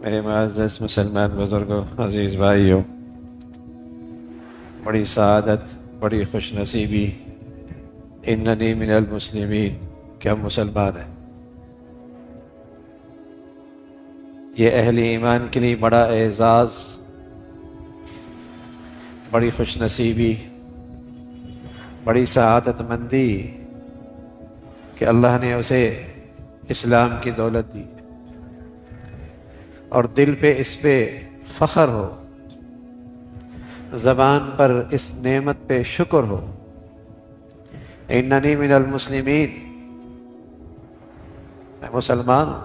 میرے معزز مسلمان بزرگوں، عزیز بھائیوں، بڑی سعادت، بڑی خوش نصیبی، اننی من المسلمین کہ ہم مسلمان ہیں۔ یہ اہل ایمان کے لیے بڑا اعزاز، بڑی خوش نصیبی، بڑی سعادت مندی کہ اللہ نے اسے اسلام کی دولت دی اور دل پہ اس پہ فخر ہو، زبان پر اس نعمت پہ شکر ہو۔ اننی من المسلمین، میں مسلمان ہوں،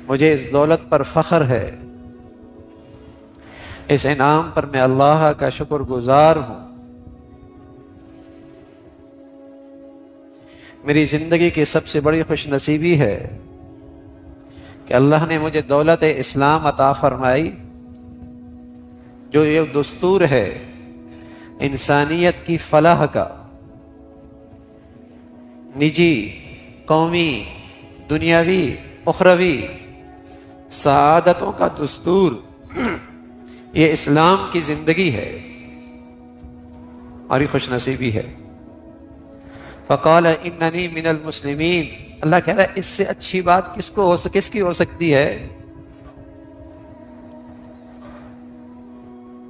مجھے اس دولت پر فخر ہے، اس انعام پر میں اللہ کا شکر گزار ہوں۔ میری زندگی کی سب سے بڑی خوش نصیبی ہے کہ اللہ نے مجھے دولت اسلام عطا فرمائی، جو یہ دستور ہے انسانیت کی فلاح کا، نجی، قومی، دنیاوی، اخروی سعادتوں کا دستور یہ اسلام کی زندگی ہے، ہماری خوش نصیبی ہے۔ فقال اننی من المسلمین، اللہ کہہ رہا ہے اس سے اچھی بات کس کی ہو سکتی ہے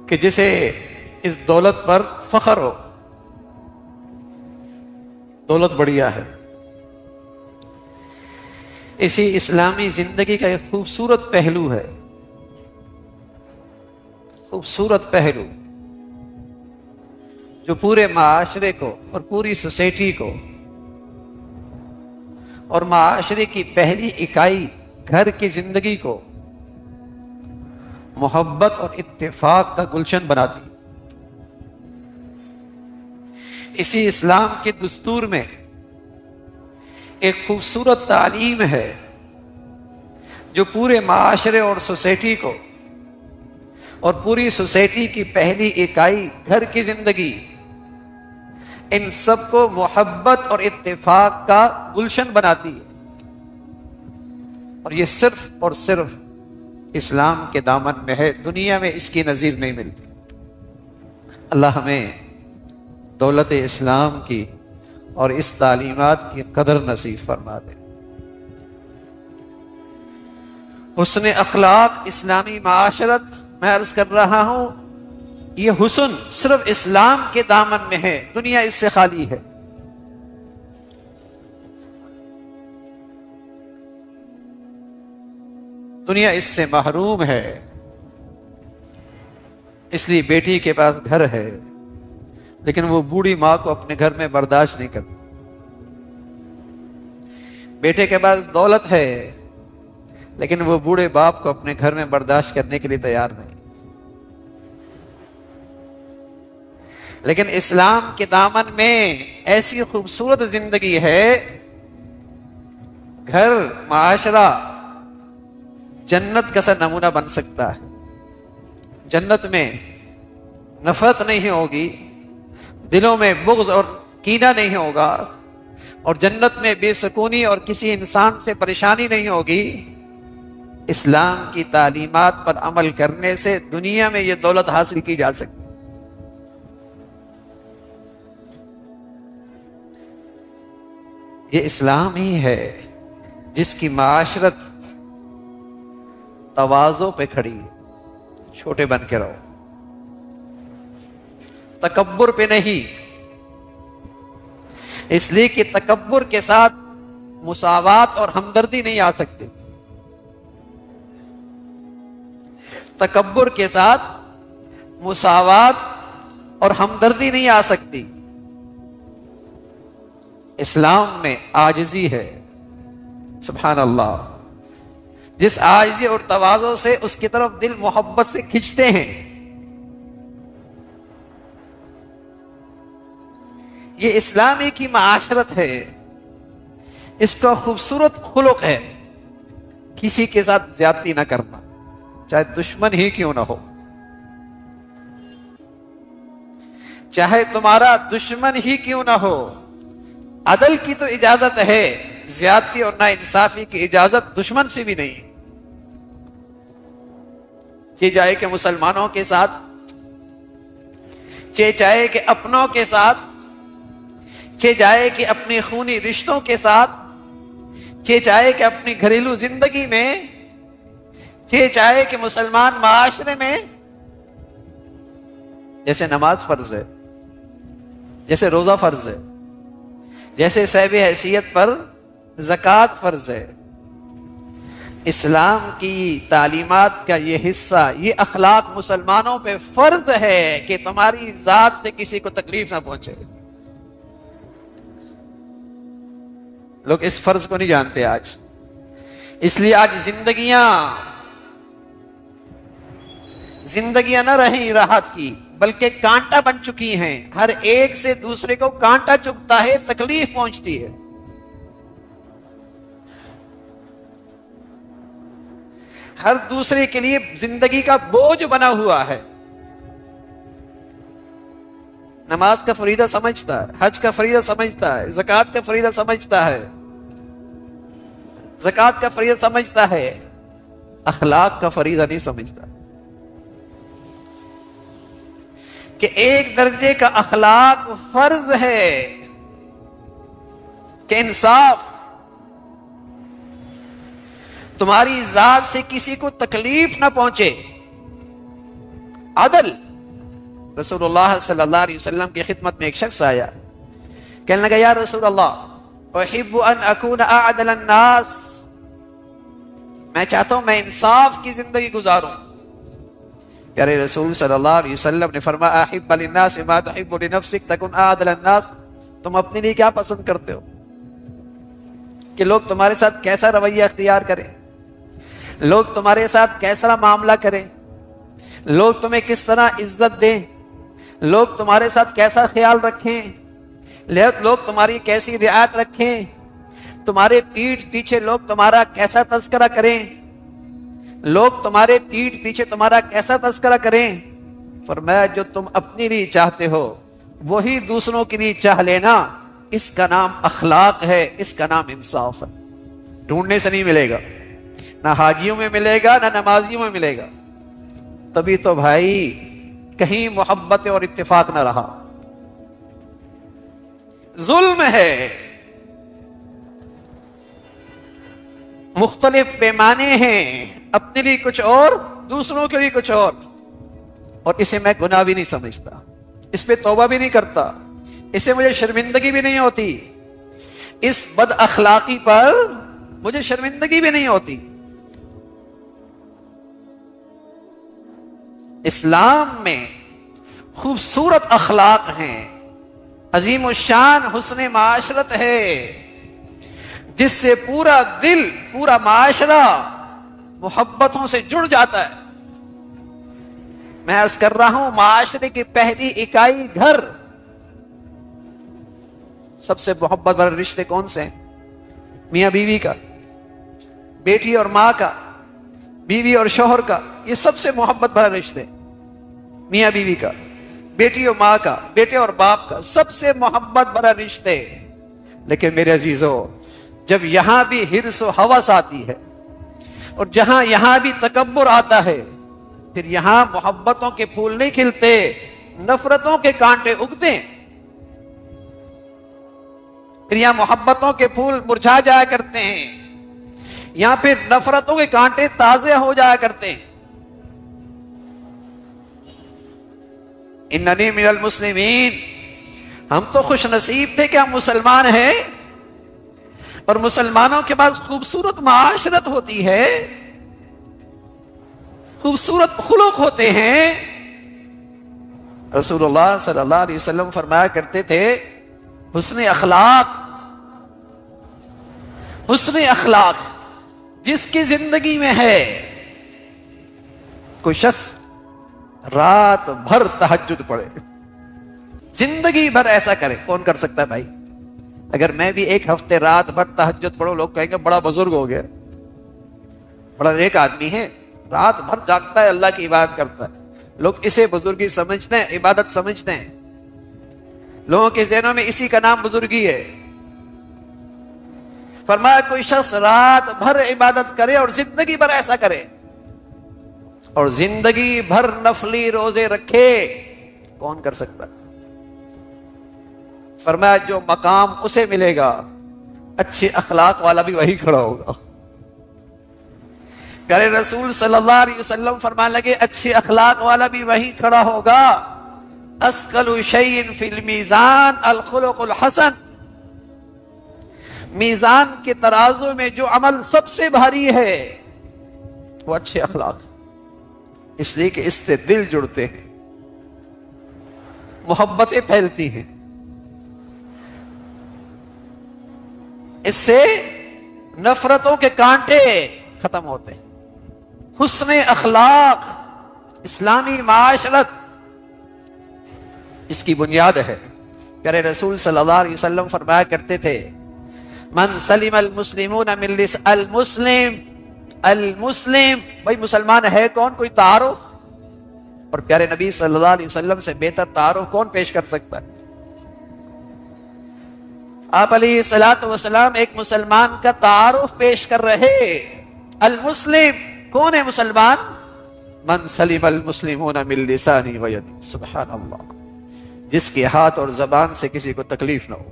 کہ جسے اس دولت پر فخر ہو۔ دولت بڑھیا ہے۔ اسی اسلامی زندگی کا ایک خوبصورت پہلو ہے، خوبصورت پہلو جو پورے معاشرے کو اور پوری سوسائٹی کو اور معاشرے کی پہلی اکائی گھر کی زندگی کو محبت اور اتفاق کا گلشن بناتی۔ اسی اسلام کے دستور میں ایک خوبصورت تعلیم ہے جو پورے معاشرے اور سوسائٹی کو اور پوری سوسائٹی کی پہلی اکائی گھر کی زندگی، ان سب کو محبت اور اتفاق کا گلشن بناتی ہے، اور یہ صرف اور صرف اسلام کے دامن میں ہے، دنیا میں اس کی نظیر نہیں ملتی۔ اللہ ہمیں دولت اسلام کی اور اس تعلیمات کی قدر نصیب فرما دے۔ حسن اخلاق، اسلامی معاشرت، میں عرض کر رہا ہوں یہ حسن صرف اسلام کے دامن میں ہے، دنیا اس سے خالی ہے۔ دنیا اس سے محروم ہے۔ اس لیے بیٹی کے پاس گھر ہے لیکن وہ بوڑھی ماں کو اپنے گھر میں برداشت نہیں کرتی، بیٹے کے پاس دولت ہے لیکن وہ بوڑھے باپ کو اپنے گھر میں برداشت کرنے کے لیے تیار نہیں۔ لیکن اسلام کے دامن میں ایسی خوبصورت زندگی ہے، گھر، معاشرہ جنت کا سا نمونہ بن سکتا ہے۔ جنت میں نفرت نہیں ہوگی، دلوں میں بغض اور کینہ نہیں ہوگا، اور جنت میں بے سکونی اور کسی انسان سے پریشانی نہیں ہوگی۔ اسلام کی تعلیمات پر عمل کرنے سے دنیا میں یہ دولت حاصل کی جا سکتی۔ یہ اسلام ہی ہے جس کی معاشرت تواضع پہ کھڑی ہے، چھوٹے بن کے رہو، تکبر پہ نہیں، اس لیے کہ تکبر کے ساتھ مساوات اور ہمدردی نہیں آ سکتی۔ تکبر کے ساتھ مساوات اور ہمدردی نہیں آ سکتی۔ اسلام میں عاجزی ہے، سبحان اللہ، جس عاجزی اور تواضع سے اس کی طرف دل محبت سے کھنچتے ہیں۔ یہ اسلامی کی معاشرت ہے، اس کا خوبصورت خلق ہے کسی کے ساتھ زیادتی نہ کرنا، چاہے دشمن ہی کیوں نہ ہو، چاہے تمہارا دشمن ہی کیوں نہ ہو۔ عدل کی تو اجازت ہے، زیادتی اور ناانصافی کی اجازت دشمن سے بھی نہیں۔ چاہے کہ مسلمانوں کے ساتھ، چاہے کہ اپنوں کے ساتھ، چاہے کہ اپنے خونی رشتوں کے ساتھ، چاہے کہ اپنی گھریلو زندگی میں، چاہے کہ مسلمان معاشرے میں، جیسے نماز فرض ہے، جیسے روزہ فرض ہے، جیسے صاحب حیثیت پر زکوٰۃ فرض ہے، اسلام کی تعلیمات کا یہ حصہ، یہ اخلاق مسلمانوں پہ فرض ہے کہ تمہاری ذات سے کسی کو تکلیف نہ پہنچے۔ لوگ اس فرض کو نہیں جانتے آج، اس لیے آج زندگیاں نہ رہیں راحت کی، بلکہ کانٹا بن چکی ہیں۔ ہر ایک سے دوسرے کو کانٹا چبھتا ہے، تکلیف پہنچتی ہے۔ ہر دوسرے کے لیے زندگی کا بوجھ بنا ہوا ہے۔ نماز کا فریضہ سمجھتا ہے، حج کا فریضہ سمجھتا ہے، زکوٰۃ کا فریضہ سمجھتا ہے، زکوٰۃ کا فریضہ سمجھتا ہے، اخلاق کا فریضہ نہیں سمجھتا کہ ایک درجے کا اخلاق فرض ہے کہ انصاف، تمہاری ذات سے کسی کو تکلیف نہ پہنچے، عدل۔ رسول اللہ صلی اللہ علیہ وسلم کی خدمت میں ایک شخص آیا، کہنے لگا یا رسول اللہ احب ان اکون اعدل الناس، میں چاہتا ہوں میں انصاف کی زندگی گزاروں۔ پیارے رسول صلی اللہ علیہ وسلم نے فرمایا احب للناس ما تحب لنفسک تکن اعدل الناس، تم اپنے لیے کیا پسند کرتے ہو کہ لوگ تمہارے ساتھ کیسا رویہ اختیار کریں، لوگ تمہارے ساتھ کیسا معاملہ کریں، لوگ تمہیں کس طرح عزت دیں، لوگ تمہارے ساتھ کیسا خیال رکھیں، لوگ تمہاری کیسی رعایت رکھیں، تمہارے پیٹھ پیچھے لوگ تمہارا کیسا تذکرہ کریں، لوگ تمہارے پیٹھ پیچھے تمہارا کیسا تذکرہ کریں۔ فرمایا جو تم اپنے لیے چاہتے ہو وہی دوسروں کے لیے چاہ لینا، اس کا نام اخلاق ہے، اس کا نام انصاف ہے۔ ڈھونڈنے سے نہیں ملے گا، نہ حاجیوں میں ملے گا نہ نمازیوں میں ملے گا۔ تبھی تو بھائی کہیں محبت اور اتفاق نہ رہا، ظلم ہے، مختلف پیمانے ہیں، اپنے لیے کچھ اور دوسروں کے لیے کچھ اور اسے میں گناہ بھی نہیں سمجھتا، اس پہ توبہ بھی نہیں کرتا، اسے مجھے شرمندگی بھی نہیں ہوتی، اس بد اخلاقی پر مجھے شرمندگی بھی نہیں ہوتی۔ اسلام میں خوبصورت اخلاق ہیں، عظیم الشان حسن معاشرت ہے، جس سے پورا دل، پورا معاشرہ محبتوں سے جڑ جاتا ہے۔ میں عرض کر رہا ہوں معاشرے کی پہلی اکائی گھر، سب سے محبت بھرے رشتے کون سے ہیں؟ میاں بیوی کا، بیٹی اور ماں کا، بیوی اور شوہر کا، یہ سب سے محبت بھرا رشتے، میاں بیوی کا، بیٹی اور ماں کا، بیٹے اور باپ کا، سب سے محبت بھرا رشتے۔ لیکن میرے عزیزو، جب یہاں بھی حرص و ہوس آتی ہے اور جہاں یہاں بھی تکبر آتا ہے، پھر یہاں محبتوں کے پھول نہیں کھلتے، نفرتوں کے کانٹے اگتے ہیں۔ پھر یہاں محبتوں کے پھول مرجھا جایا کرتے ہیں، یہاں پھر نفرتوں کے کانٹے تازے ہو جایا کرتے ہیں۔ اننی من المسلمین، ہم تو خوش نصیب تھے کہ ہم مسلمان ہیں، اور مسلمانوں کے پاس خوبصورت معاشرت ہوتی ہے، خوبصورت خلق ہوتے ہیں۔ رسول اللہ صلی اللہ علیہ وسلم فرمایا کرتے تھے حسن اخلاق، حسن اخلاق جس کی زندگی میں ہے، کوئی شخص رات بھر تہجد پڑھے، زندگی بھر ایسا کرے، کون کر سکتا ہے بھائی؟ اگر میں بھی ایک ہفتے رات بھر تہجد پڑھوں، لوگ کہیں گے بڑا بزرگ ہو گیا، بڑا نیک آدمی ہے، رات بھر جاگتا ہے، اللہ کی عبادت کرتا ہے۔ لوگ اسے بزرگی سمجھتے ہیں، عبادت سمجھتے ہیں، لوگوں کے ذہنوں میں اسی کا نام بزرگی ہے۔ فرمایا کوئی شخص رات بھر عبادت کرے اور زندگی بھر ایسا کرے، اور زندگی بھر نفلی روزے رکھے، کون کر سکتا؟ فرمایا جو مقام اسے ملے گا اچھے اخلاق والا بھی وہی کھڑا ہوگا۔ پیارے رسول صلی اللہ علیہ وسلم فرمانے لگے اچھے اخلاق والا بھی وہی کھڑا ہوگا۔ اثقل شیء فی المیزان الخلق الحسن، میزان کے ترازو میں جو عمل سب سے بھاری ہے وہ اچھے اخلاق، اس لیے کہ اس سے دل جڑتے ہیں، محبتیں پھیلتی ہیں، اس سے نفرتوں کے کانٹے ختم ہوتے ہیں۔ حسن اخلاق اسلامی معاشرت اس کی بنیاد ہے۔ پیارے رسول صلی اللہ علیہ وسلم فرمایا کرتے تھے من سلم المسلمون من المسلم بھائی مسلمان ہے کون؟ کوئی تعارف؟ اور پیارے نبی صلی اللہ علیہ وسلم سے بہتر تعارف کون پیش کر سکتا ہے؟ آپ علیہ الصلوۃ والسلام ایک مسلمان کا تعارف پیش کر رہے۔ المسلم کون ہے مسلمان؟ من سلم المسلمون من لسانه ويده، سبحان اللہ، جس کے ہاتھ اور زبان سے کسی کو تکلیف نہ ہو،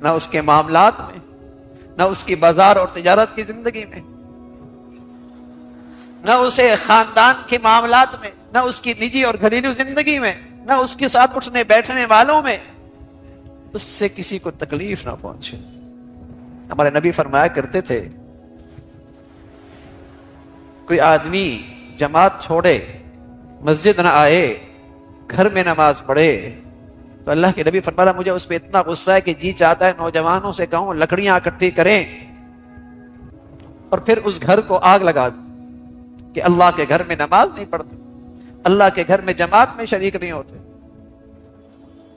نہ اس کے معاملات میں، نہ اس کی بازار اور تجارت کی زندگی میں، نہ اسے خاندان کے معاملات میں، نہ اس کی نجی اور گھریلو زندگی میں، نہ اس کے ساتھ اٹھنے بیٹھنے والوں میں اس سے کسی کو تکلیف نہ پہنچے۔ ہمارے نبی فرمایا کرتے تھے کوئی آدمی جماعت چھوڑے، مسجد نہ آئے، گھر میں نماز پڑھے تو اللہ کے نبی فرمایا مجھے اس پہ اتنا غصہ ہے کہ جی چاہتا ہے نوجوانوں سے کہوں لکڑیاں اکٹھی کریں اور پھر اس گھر کو آگ لگا دیں کہ اللہ کے گھر میں نماز نہیں پڑھتے، اللہ کے گھر میں جماعت میں شریک نہیں ہوتے۔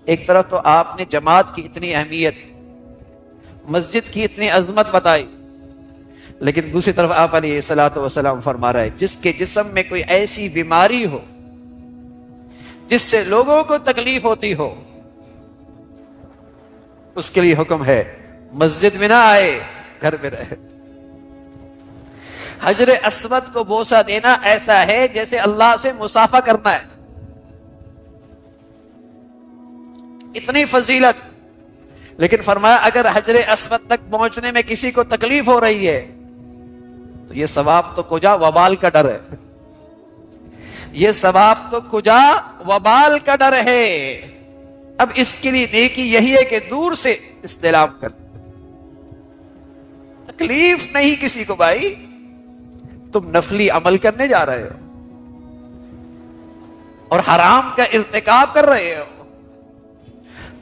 ایک طرف تو آپ نے جماعت کی اتنی اہمیت، مسجد کی اتنی عظمت بتائی، لیکن دوسری طرف آپ علیہ الصلوۃ والسلام فرما رہے جس کے جسم میں کوئی ایسی بیماری ہو جس سے لوگوں کو تکلیف ہوتی ہو، اس کے لیے حکم ہے مسجد میں نہ آئے، گھر میں رہے۔ حجر اسود کو بوسہ دینا ایسا ہے جیسے اللہ سے مصافحہ کرنا ہے، اتنی فضیلت۔ لیکن فرمایا اگر حجر اسود تک پہنچنے میں کسی کو تکلیف ہو رہی ہے تو یہ ثواب تو کجا وبال کا ڈر ہے، یہ ثواب تو کجا وبال کا ڈر ہے۔ اب اس کے لیے نیکی یہی ہے کہ دور سے استلام کر، تکلیف نہیں کسی کو۔ بھائی تم نفلی عمل کرنے جا رہے ہو اور حرام کا ارتکاب کر رہے ہو،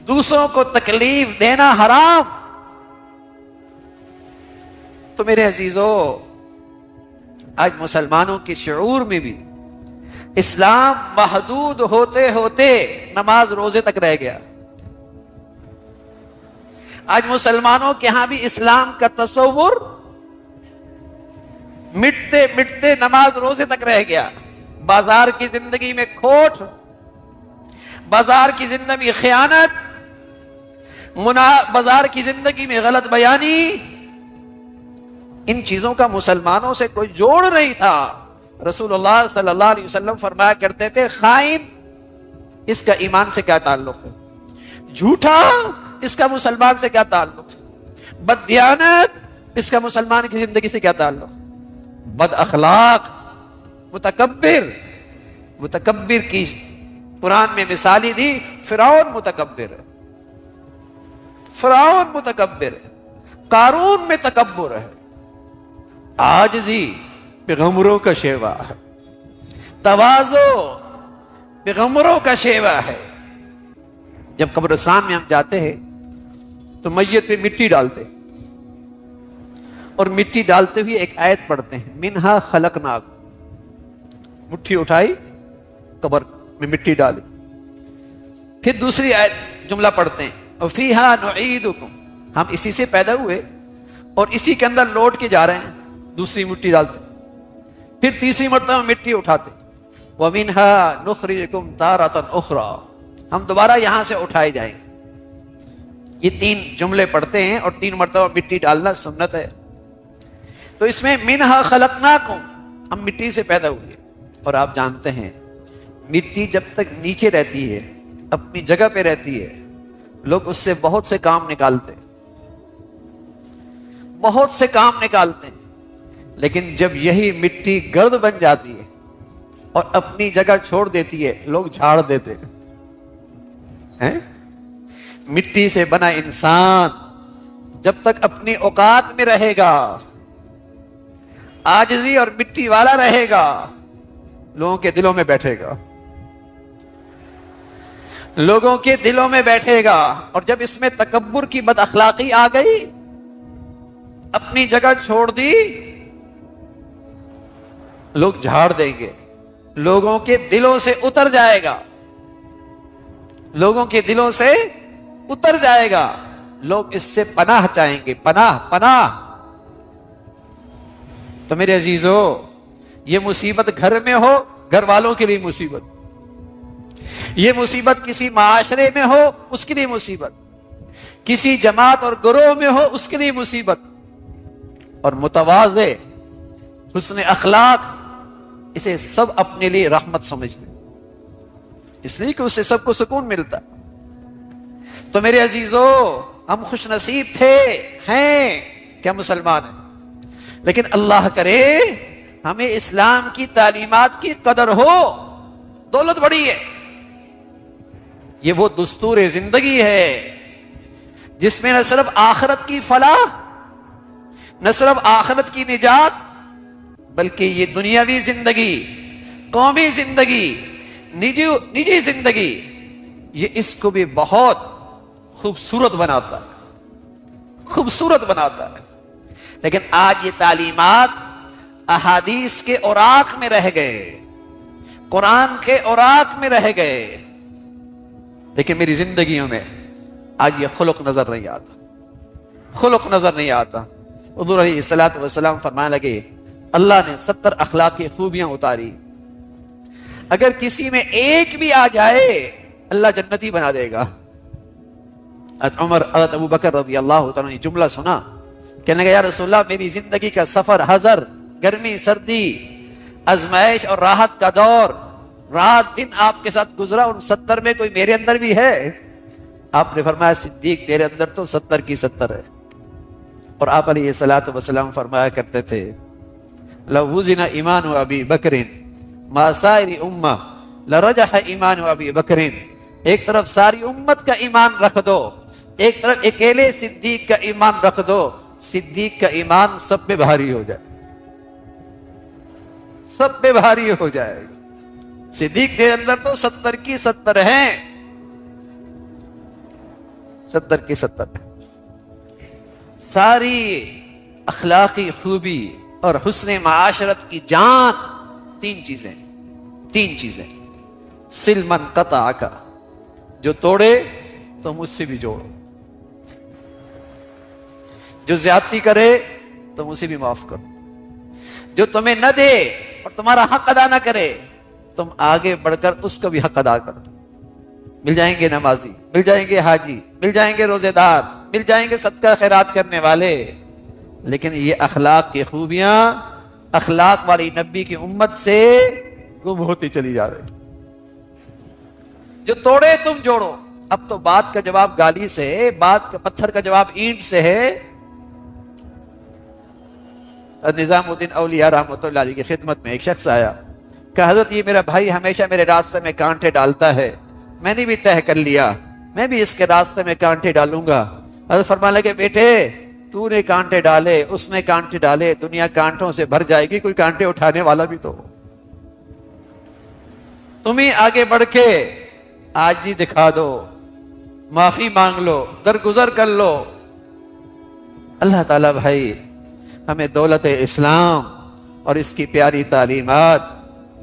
دوسروں کو تکلیف دینا حرام۔ تو میرے عزیزو، آج مسلمانوں کے شعور میں بھی اسلام محدود ہوتے ہوتے نماز روزے تک رہ گیا۔ آج مسلمانوں کے ہاں بھی اسلام کا تصور مٹتے مٹتے نماز روزے تک رہ گیا۔ بازار کی زندگی میں کھوٹ، بازار کی زندگی میں خیانت، بازار کی زندگی میں غلط بیانی، ان چیزوں کا مسلمانوں سے کوئی جوڑ نہیں تھا۔ رسول اللہ صلی اللہ علیہ وسلم فرمایا کرتے تھے خائن اس کا ایمان سے کیا تعلق ہے، جھوٹا اس کا مسلمان سے کیا تعلق ہے، بددیانت اس کا مسلمان کی زندگی سے کیا تعلق، بد اخلاق، متکبر کی قرآن میں مثالی دی۔ فرعون متکبر ہے، فرعون متکبر ہے، قارون میں تکبر ہے، عاجزی پیغمبروں کا شیوا ہے، تواضع پیغمبروں کا شیوا ہے۔ جب قبرستان میں ہم جاتے ہیں تو میت پہ مٹی ڈالتے اور مٹی ڈالتے ہوئے ایک آیت پڑھتے ہیں منہا خلقناکم، مٹھی اٹھائی قبر میں مٹی ڈالی، پھر دوسری آیت جملہ پڑھتے ہیں وفیہا نعیدکم، ہم اسی سے پیدا ہوئے اور اسی کے اندر لوٹ کے جا رہے ہیں، دوسری مٹی ڈالتے، پھر تیسری مرتبہ مٹی اٹھاتے وَمِنْهَا نُخْرِجُكُمْ تَارَةً أُخْرَى، ہم دوبارہ یہاں سے اٹھائے جائیں گے۔ یہ تین جملے پڑھتے ہیں اور 3 مرتبہ مٹی ڈالنا سنت ہے۔ تو اس میں منہا خلقناکم، ہم مٹی سے پیدا ہوئے، اور آپ جانتے ہیں مٹی جب تک نیچے رہتی ہے، اپنی جگہ پہ رہتی ہے، لوگ اس سے بہت سے کام نکالتے ہیں، بہت سے کام نکالتے ہیں، لیکن جب یہی مٹی گرد بن جاتی ہے اور اپنی جگہ چھوڑ دیتی ہے، لوگ جھاڑ دیتے ہیں۔ مٹی سے بنا انسان جب تک اپنی اوقات میں رہے گا، عاجزی اور مٹی والا رہے گا، لوگوں کے دلوں میں بیٹھے گا، لوگوں کے دلوں میں بیٹھے گا۔ اور جب اس میں تکبر کی بد اخلاقی آ گئی، اپنی جگہ چھوڑ دی، لوگ جھاڑ دیں گے، لوگوں کے دلوں سے اتر جائے گا، لوگوں کے دلوں سے اتر جائے گا، لوگ اس سے پناہ چاہیں گے، پناہ پناہ۔ تو میرے عزیزو، یہ مصیبت گھر میں ہو، گھر والوں کے لیے مصیبت، یہ مصیبت کسی معاشرے میں ہو، اس کے لیے مصیبت، کسی جماعت اور گروہ میں ہو، اس کے لیے مصیبت۔ اور متواضع حسن اخلاق، اسے سب اپنے لیے رحمت سمجھتے، اس لیے کہ اس سے سب کو سکون ملتا۔ تو میرے عزیزو، ہم خوش نصیب تھے، ہیں کہ ہم مسلمان ہیں، لیکن اللہ کرے ہمیں اسلام کی تعلیمات کی قدر ہو۔ دولت بڑی ہے، یہ وہ دستور زندگی ہے جس میں نہ صرف آخرت کی فلاح، نہ صرف آخرت کی نجات، بلکہ یہ دنیاوی زندگی، قومی زندگی، نجی زندگی، یہ اس کو بھی بہت خوبصورت بناتا ہے، خوبصورت بناتا ہے۔ لیکن آج یہ تعلیمات احادیث کے اوراق میں رہ گئے، قرآن کے اوراق میں رہ گئے، لیکن میری زندگیوں میں آج یہ خلق نظر نہیں آتا، خلق نظر نہیں آتا۔ حضور علیہ الصلوۃ والسلام فرمانے لگے، اللہ نے 70 اخلاقی خوبیاں اتاری، اگر کسی میں ایک بھی آ جائے اللہ جنتی بنا دے گا۔ حضرت ابو بکر رضی اللہ تعالیٰ نے جملہ سنا، کہنے لگا یا رسول اللہ، میری زندگی کا سفر، حضر، گرمی سردی، آزمائش اور راحت کا دور، رات دن آپ کے ساتھ گزرا، ان 70 میں کوئی میرے اندر بھی ہے؟ آپ نے فرمایا صدیق تیرے اندر تو 70 کی 70 ہے۔ اور آپ علیہ الصلوۃ والسلام فرمایا کرتے تھے، لو وزن ایمان ابی بکر ما سائر امہ لرجح ایمان ابی بکر، ایک طرف ساری امت کا ایمان رکھ دو، ایک طرف اکیلے صدیق کا ایمان رکھ دو، صدیق کا ایمان سب پہ بھاری ہو جائے، سب پہ بھاری ہو جائے گا۔ صدیق تیرے اندر تو 70 کی 70 ہیں، 70 کی 70۔ ساری اخلاقی خوبی اور حسن معاشرت کی جان تین چیزیں، سل من قطعک، جو توڑے تو مجھ سے بھی جوڑو، جو زیادتی کرے تو مجھ سے بھی معاف کرو، جو تمہیں نہ دے اور تمہارا حق ادا نہ کرے، تم آگے بڑھ کر اس کا بھی حق ادا کرو۔ مل جائیں گے نمازی، مل جائیں گے حاجی، مل جائیں گے روزے دار، مل جائیں گے صدقہ خیرات کرنے والے، لیکن یہ اخلاق کی خوبیاں اخلاق والی نبی کی امت سے گم ہوتی چلی جا رہی۔ جو توڑے تم جوڑو۔ اب تو بات کا جواب گالی سے ہے، بات کا پتھر کا جواب اینٹ سے ہے۔ نظام الدین اولیاء رحمۃ اللہ علیہ کی خدمت میں ایک شخص آیا، کہ حضرت یہ میرا بھائی ہمیشہ میرے راستے میں کانٹے ڈالتا ہے، میں نے بھی طے کر لیا میں بھی اس کے راستے میں کانٹے ڈالوں گا۔ حضرت فرمانے لگے، بیٹے تو نے کانٹے ڈالے، اس نے کانٹے ڈالے، دنیا کانٹوں سے بھر جائے گی، کوئی کانٹے اٹھانے والا بھی تو ہو۔ تم ہی آگے بڑھ کے آجزی دکھا دو، معافی مانگ لو، درگزر کر لو۔ اللہ تعالیٰ بھائی ہمیں دولت اسلام اور اس کی پیاری تعلیمات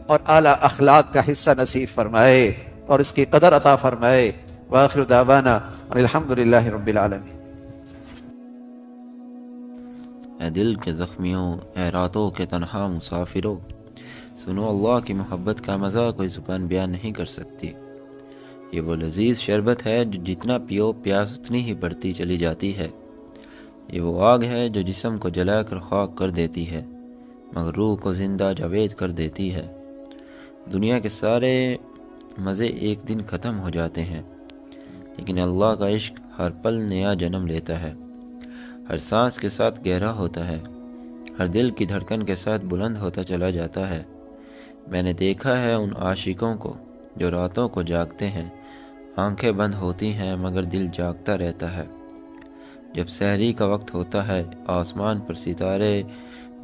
اور اعلیٰ اخلاق کا حصہ نصیب فرمائے اور اس کی قدر عطا فرمائے۔ وآخر دعوانا الحمدللہ رب العالمین۔ اے دل کے زخمیوں، اے راتوں کے تنہا مسافروں، سنو اللہ کی محبت کا مزہ کوئی زبان بیان نہیں کر سکتی۔ یہ وہ لذیذ شربت ہے جو جتنا پیو پیاس اتنی ہی بڑھتی چلی جاتی ہے۔ یہ وہ آگ ہے جو جسم کو جلا کر خاک کر دیتی ہے۔ مگر روح کو زندہ جاوید کر دیتی ہے۔ دنیا کے سارے مزے ایک دن ختم ہو جاتے ہیں، لیکن اللہ کا عشق ہر پل نیا جنم لیتا ہے، ہر سانس کے ساتھ گہرا ہوتا ہے، ہر دل کی دھڑکن کے ساتھ بلند ہوتا چلا جاتا ہے۔ میں نے دیکھا ہے ان عاشقوں کو جو راتوں کو جاگتے ہیں، آنکھیں بند ہوتی ہیں مگر دل جاگتا رہتا ہے۔ جب سحری کا وقت ہوتا ہے، آسمان پر ستارے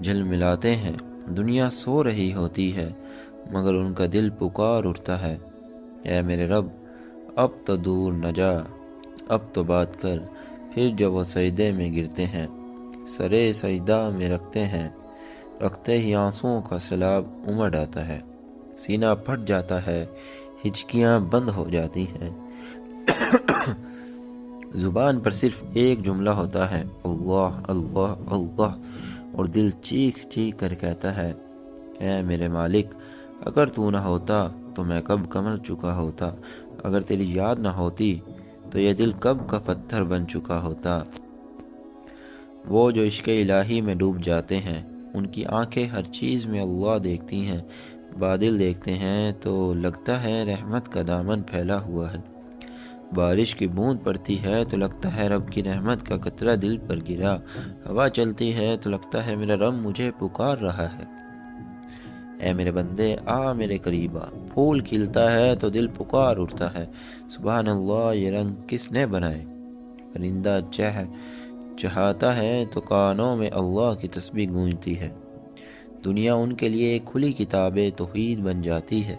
جھلملاتے ہیں، دنیا سو رہی ہوتی ہے مگر ان کا دل پکار اٹھتا ہے، اے میرے رب اب تو دور نہ جا، اب تو بات کر۔ پھر جب وہ سجدے میں گرتے ہیں، سرے سجدہ میں رکھتے ہی آنسوؤں کا سیلاب امڑ آتا ہے، سینہ پھٹ جاتا ہے، ہچکیاں بند ہو جاتی ہیں، زبان پر صرف ایک جملہ ہوتا ہے، اللہ اللہ اللہ، اور دل چیخ چیخ کر کہتا ہے، اے میرے مالک اگر تو نہ ہوتا تو میں کب کا مر چکا ہوتا، اگر تیری یاد نہ ہوتی تو یہ دل کب کا پتھر بن چکا ہوتا۔ وہ جو عشق الہی میں ڈوب جاتے ہیں، ان کی آنکھیں ہر چیز میں اللہ دیکھتی ہیں، بادل دیکھتے ہیں تو لگتا ہے رحمت کا دامن پھیلا ہوا ہے، بارش کی بوند پڑتی ہے تو لگتا ہے رب کی رحمت کا قطرہ دل پر گرا، ہوا چلتی ہے تو لگتا ہے میرا رب مجھے پکار رہا ہے، اے میرے بندے آ میرے قریب آ۔ پھول کھلتا ہے تو دل پکار اٹھتا ہے، سبحان اللہ یہ رنگ کس نے بنائے، پرندہ چہاتا ہے تو کانوں میں اللہ کی تسبیح گونجتی ہے، دنیا ان کے لیے کھلی کتاب توحید بن جاتی ہے،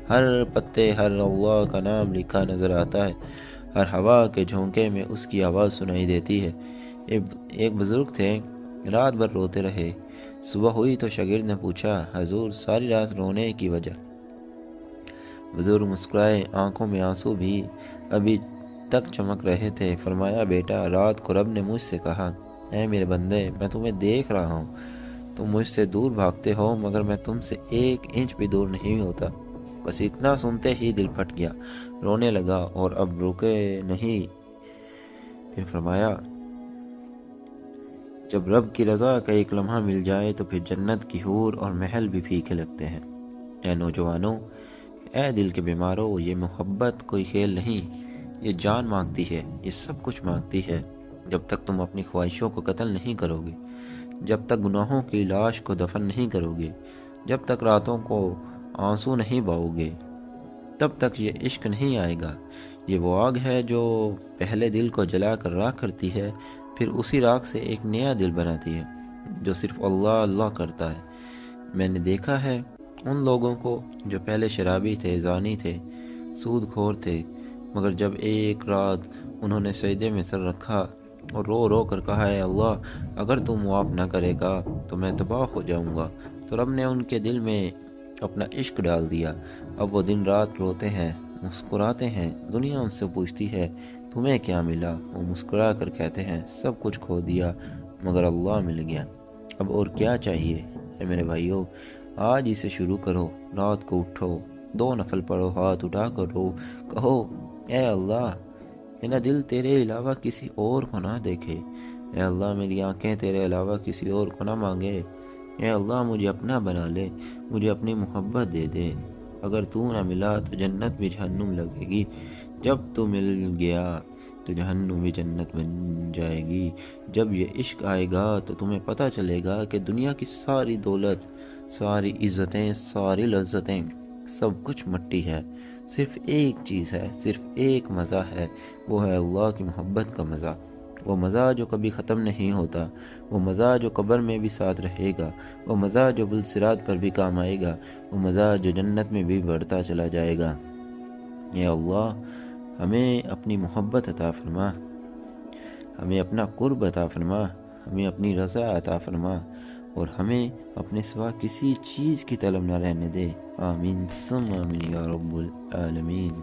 ہر پتے ہر اللہ کا نام لکھا نظر آتا ہے، ہر ہوا کے جھونکے میں اس کی آواز سنائی دیتی ہے۔ ایک بزرگ تھے، رات بھر روتے رہے، صبح ہوئی تو شاگرد نے پوچھا، حضور ساری رات رونے کی وجہ؟ بزرگ مسکرائے، آنکھوں میں آنسو بھی ابھی تک چمک رہے تھے، فرمایا بیٹا رات کو رب نے مجھ سے کہا، اے میرے بندے میں تمہیں دیکھ رہا ہوں، تم مجھ سے دور بھاگتے ہو مگر میں تم سے 1 انچ بھی دور نہیں ہوتا۔ بس اتنا سنتے ہی دل پھٹ گیا، رونے لگا اور اب رکے نہیں۔ پھر فرمایا جب رب کی رضا کا ایک لمحہ مل جائے تو پھر جنت کی حور اور محل بھی پھیکے لگتے ہیں۔ اے نوجوانوں، اے دل کے بیماروں، یہ محبت کوئی کھیل نہیں، یہ جان مانگتی ہے، یہ سب کچھ مانگتی ہے۔ جب تک تم اپنی خواہشوں کو قتل نہیں کرو گے، جب تک گناہوں کی لاش کو دفن نہیں کرو گے، جب تک راتوں کو آنسو نہیں بہاؤ گے، تب تک یہ عشق نہیں آئے گا۔ یہ وہ آگ ہے جو پہلے دل کو جلا کر راکھ کرتی ہے، پھر اسی راکھ سے ایک نیا دل بناتی ہے جو صرف اللہ اللہ کرتا ہے۔ میں نے دیکھا ہے ان لوگوں کو جو پہلے شرابی تھے، زانی تھے، سود خور تھے، مگر جب ایک رات انہوں نے سجدے میں سر رکھا اور رو رو کر کہا، اے اللہ اگر تو معاف نہ کرے گا تو میں تباہ ہو جاؤں گا، تو رب نے ان کے دل میں اپنا عشق ڈال دیا۔ اب وہ دن رات روتے ہیں، مسکراتے ہیں، دنیا ان سے پوچھتی ہے تمہیں کیا ملا، وہ مسکرا کر کہتے ہیں سب کچھ کھو دیا مگر اللہ مل گیا۔ اب اور کیا چاہیے؟ اے میرے بھائیوں، آج اسے شروع کرو، رات کو اٹھو، 2 نفل پڑھو، ہاتھ اٹھا کر رو، کہو اے اللہ میرا دل تیرے علاوہ کسی اور کو نہ دیکھے، اے اللہ میری آنکھیں تیرے علاوہ کسی اور کو نہ مانگے، اے اللہ مجھے اپنا بنا لے، مجھے اپنی محبت دے دے، اگر تو نہ ملا تو جنت بھی جہنم لگے گی، جب تو مل گیا تو جہنم بھی جنت بن جائے گی۔ جب یہ عشق آئے گا تو تمہیں پتہ چلے گا کہ دنیا کی ساری دولت، ساری عزتیں، ساری لذتیں، سب کچھ مٹی ہے، صرف ایک چیز ہے، صرف ایک مزہ ہے، وہ ہے اللہ کی محبت کا مزہ، وہ مزہ جو کبھی ختم نہیں ہوتا، وہ مزہ جو قبر میں بھی ساتھ رہے گا، وہ مزہ جو بالصراط پر بھی کام آئے گا، وہ مزہ جو جنت میں بھی بڑھتا چلا جائے گا۔ اے اللہ ہمیں اپنی محبت عطا فرما، ہمیں اپنا قرب عطا فرما، ہمیں اپنی رضا عطا فرما، اور ہمیں اپنے سوا کسی چیز کی طلب نہ رہنے دے۔ آمین ثم آمین یا رب العالمین۔